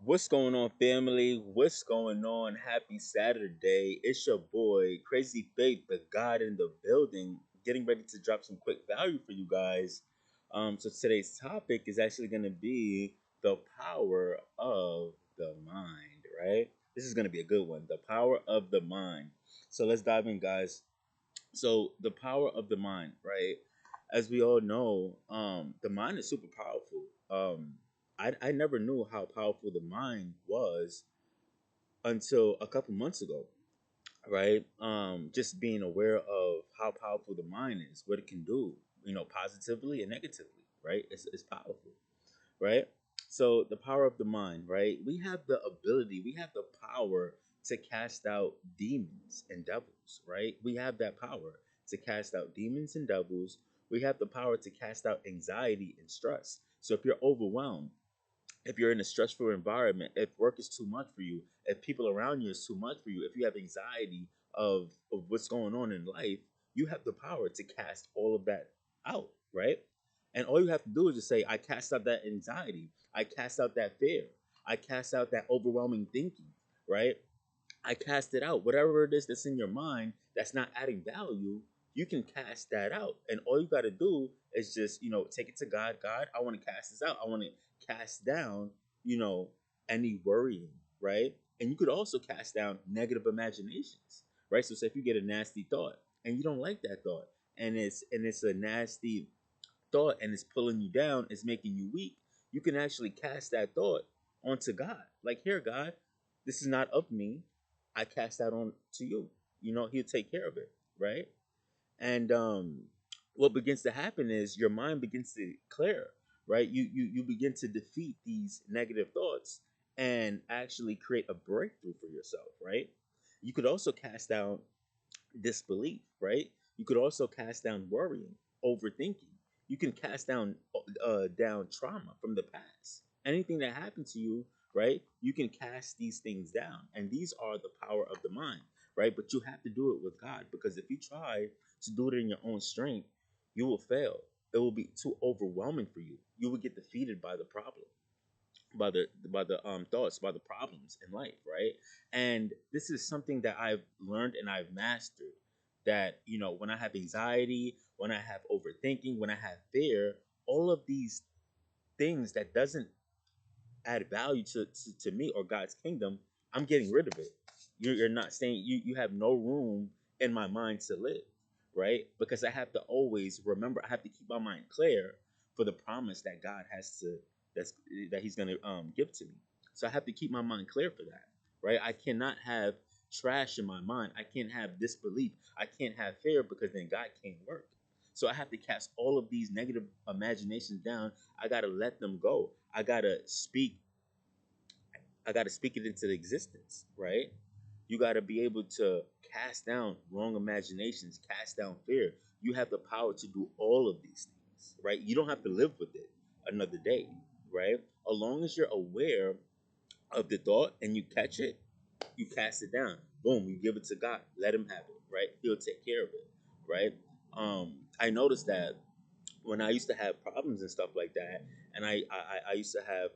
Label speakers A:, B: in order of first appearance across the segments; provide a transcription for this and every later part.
A: What's going on, family? What's going on? Happy Saturday. It's your boy, Crazy Faith, the God in the building, getting ready to drop some quick value for you guys. So today's topic is actually going to be the power of the mind, right? This is going to be a good one. The power of the mind. So let's dive in, guys. So the power of the mind, right? As we all know, the mind is super powerful. I never knew how powerful the mind was until a couple months ago, right? Just being aware of how powerful the mind is, what it can do, positively and negatively, right? It's powerful, right? So the power of the mind, right? We have the ability, we have the power to cast out demons and devils, right? We have that power to cast out demons and devils. We have the power to cast out anxiety and stress. So if you're overwhelmed, if you're in a stressful environment, if work is too much for you, if people around you is too much for you, if you have anxiety of what's going on in life, you have the power to cast all of that out, right? And all you have to do is just say, I cast out that anxiety, I cast out that fear, I cast out that overwhelming thinking, right? I cast it out. Whatever it is that's in your mind that's not adding value, you can cast that out. And all you got to do is just, take it to God. God, I want to cast this out. I want to cast down, you know, any worrying, right? And you could also cast down negative imaginations, right? So say if you get a nasty thought and you don't like that thought, and it's a nasty thought and it's pulling you down, it's making you weak, you can actually cast that thought onto God. Like, here, God, this is not of me. I cast that on to you. He'll take care of it, right? And what begins to happen is your mind begins to clear, right? You begin to defeat these negative thoughts and actually create a breakthrough for yourself, right? You could also cast down disbelief, right? You could also cast down worrying, overthinking. You can cast down trauma from the past. Anything that happened to you, right? You can cast these things down, and these are the power of the mind, right? But you have to do it with God, because if you try to do it in your own strength, you will fail. It will be too overwhelming for you. You will get defeated by the problem, by the thoughts, by the problems in life, right? And this is something that I've learned and I've mastered. That when I have anxiety, when I have overthinking, when I have fear, all of these things that doesn't add value to me or God's kingdom, I'm getting rid of it. You're not staying. You have no room in my mind to live, right? Because I have to always remember. I have to keep my mind clear for the promise that God has to that's that He's gonna give to me. So I have to keep my mind clear for that, right? I cannot have trash in my mind. I can't have disbelief. I can't have fear, because then God can't work. So I have to cast all of these negative imaginations down. I gotta let them go. I gotta speak it into existence, right? You gotta be able to cast down wrong imaginations, cast down fear. You have the power to do all of these things, right? You don't have to live with it another day, right? As long as you're aware of the thought and you catch it, you cast it down. Boom, you give it to God. Let Him have it, right? He'll take care of it, right? I noticed that when I used to have problems and stuff like that, and I used to have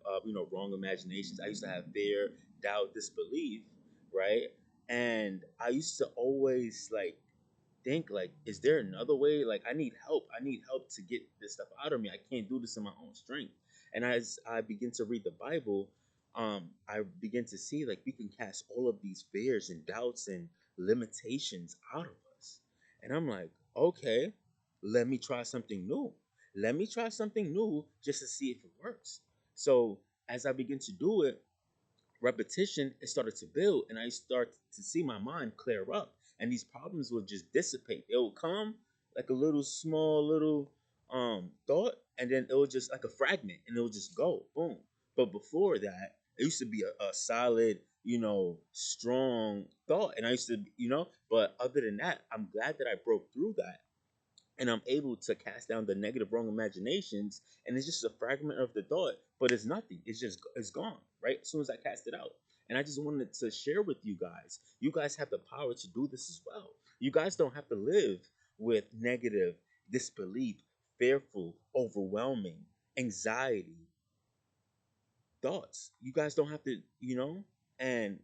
A: wrong imaginations. I used to have fear, doubt, disbelief, right? And I used to always think, like, is there another way? Like, I need help. I need help to get this stuff out of me. I can't do this in my own strength. And as I begin to read the Bible, I begin to see, like, we can cast all of these fears and doubts and limitations out of us. And I'm like, okay, let me try something new. Let me try something new just to see if it works. So as I begin to do it, repetition, it started to build, and I start to see my mind clear up, and these problems will just dissipate. It will come like a little small little thought, and then it will just like a fragment, and it will just go boom. But before that, it used to be a solid, strong thought, and I used to, but other than that, I'm glad that I broke through that, and I'm able to cast down the negative wrong imaginations, and it's just a fragment of the thought, but it's nothing. It's gone, right? As soon as I cast it out. And I just wanted to share with you guys. You guys have the power to do this as well. You guys don't have to live with negative disbelief, fearful, overwhelming, anxiety, thoughts. You guys don't have to, and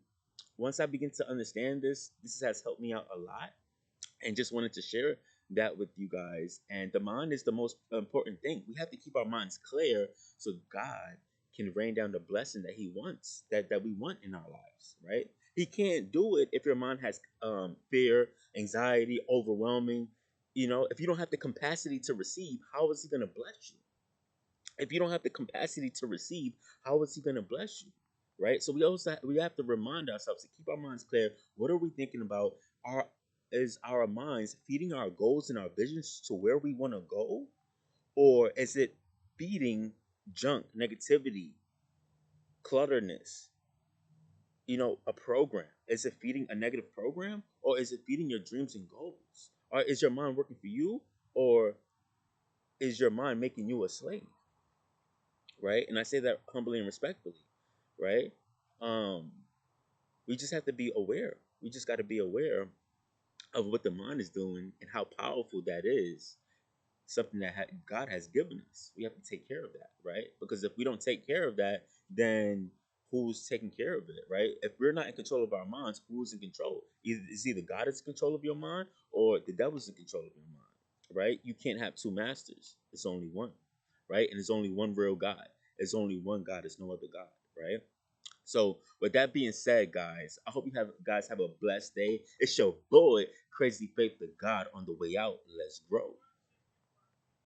A: once I begin to understand this has helped me out a lot, and just wanted to share that with you guys. And the mind is the most important thing. We have to keep our minds clear so God can rain down the blessing that He wants, that we want in our lives, right? He can't do it if your mind has fear, anxiety, overwhelming. If you don't have the capacity to receive, how is He going to bless you? If you don't have the capacity to receive, how is He going to bless you? Right? So we have to remind ourselves to keep our minds clear. What are we thinking about? Are Is our minds feeding our goals and our visions to where we want to go, or is it feeding junk, negativity, clutterness? A program. Is it feeding a negative program, or is it feeding your dreams and goals? Or is your mind working for you, or is your mind making you a slave? Right? And I say that humbly and respectfully, right? Um, we just have to be aware. We just got to be aware of what the mind is doing and how powerful that is. Something that God has given us. We have to take care of that, right? Because if we don't take care of that, then who's taking care of it, right? If we're not in control of our minds, who's in control? Either God is in control of your mind or the devil's in control of your mind, right? You can't have two masters. It's only one, right? And there's only one real God. There's only one God. There's no other God, right? So, with that being said, guys, I hope you guys have a blessed day. It's your boy, Crazy Faith the God, on the way out. Let's grow.